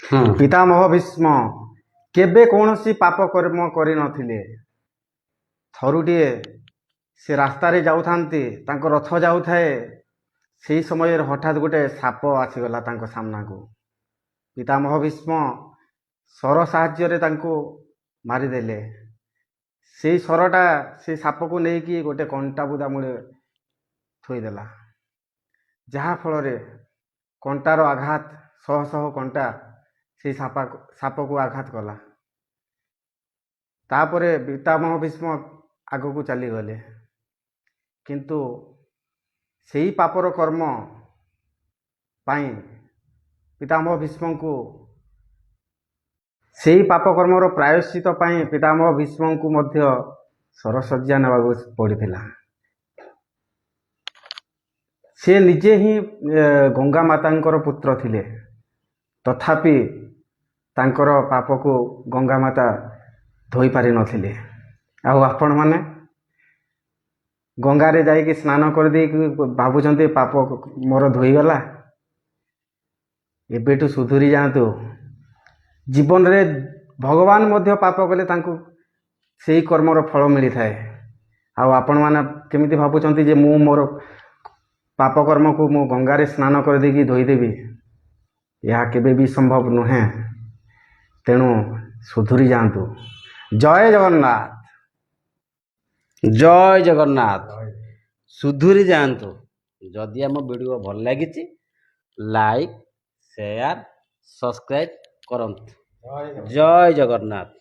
ପିତାମହ ଭୀଷ୍ମ କେବେ କୌଣସି ପାପ କର୍ମ କରିନଥିଲେ। ଥରୁଟିଏ ସେ ରାସ୍ତାରେ ଯାଉଥାନ୍ତି, ତାଙ୍କ ରଥ ଯାଉଥାଏ। ସେହି ସମୟରେ ହଠାତ୍ ଗୋଟେ ସାପ ଆସିଗଲା ତାଙ୍କ ସାମ୍ନାକୁ। ପିତାମହ ଭୀଷ୍ମ ଶର ସାହାଯ୍ୟରେ ତାଙ୍କୁ ମାରିଦେଲେ। ସେଇ ଶରଟା ସେ ସାପକୁ ନେଇକି ଗୋଟେ କଣ୍ଟା ବୁଦା ମୂଳେ ଥୋଇଦେଲା, ଯାହାଫଳରେ କଣ୍ଟାର ଆଘାତ, ଶହ ଶହ କଣ୍ଟା ସେଇ ସାପକୁ ଆଘାତ କଲା। ତାପରେ ପିତାମହ ଭୀଷ୍ମ ଆଗକୁ ଚାଲିଗଲେ। କିନ୍ତୁ ସେଇ ପାପର କର୍ମ ପାଇଁ ପିତାମହ ଭୀଷ୍ମଙ୍କୁ, ସେଇ ପାପ କର୍ମର ପ୍ରାୟଶ୍ଚିତ ପାଇଁ ପିତାମହ ଭୀଷ୍ମଙ୍କୁ ମଧ୍ୟ ଶରଶଯ୍ୟା ନେବାକୁ ପଡ଼ିଥିଲା। ସେ ନିଜେ ହିଁ ଗଙ୍ଗା ମାତାଙ୍କର ପୁତ୍ର ଥିଲେ, ତଥାପି ତାଙ୍କର ପାପକୁ ଗଙ୍ଗା ମାତା ଧୋଇ ପାରିନଥିଲେ। ଆଉ ଆପଣମାନେ ଗଙ୍ଗାରେ ଯାଇକି ସ୍ନାନ କରିଦେଇକି ଭାବୁଛନ୍ତି ପାପ ମୋର ଧୋଇଗଲା। ଏବେଠୁ ସୁଧୁରି ଯାଆନ୍ତୁ। ଜୀବନରେ ଭଗବାନ ମଧ୍ୟ ପାପ କଲେ ତାଙ୍କୁ ସେଇ କର୍ମର ଫଳ ମିଳିଥାଏ। ଆଉ ଆପଣମାନେ କେମିତି ଭାବୁଛନ୍ତି ଯେ ମୁଁ ମୋର ପାପ କର୍ମକୁ ମୁଁ ଗଙ୍ଗାରେ ସ୍ନାନ କରିଦେଇକି ଧୋଇଦେବି? ଏହା କେବେ ବି ସମ୍ଭବ ନୁହେଁ। ତେଣୁ ସୁଧୁରି ଯାଆନ୍ତୁ। ଜୟ ଜଗନ୍ନାଥ। ଜୟ ଜଗନ୍ନାଥ। ସୁଧୁରି ଯାଆନ୍ତୁ। ଯଦି ଆମ ଭିଡ଼ିଓ ଭଲ ଲାଗିଛି, ଲାଇକ୍, ସେୟାର, ସବସ୍କ୍ରାଇବ୍ କରନ୍ତୁ। ଜୟ ଜଗନ୍ନାଥ।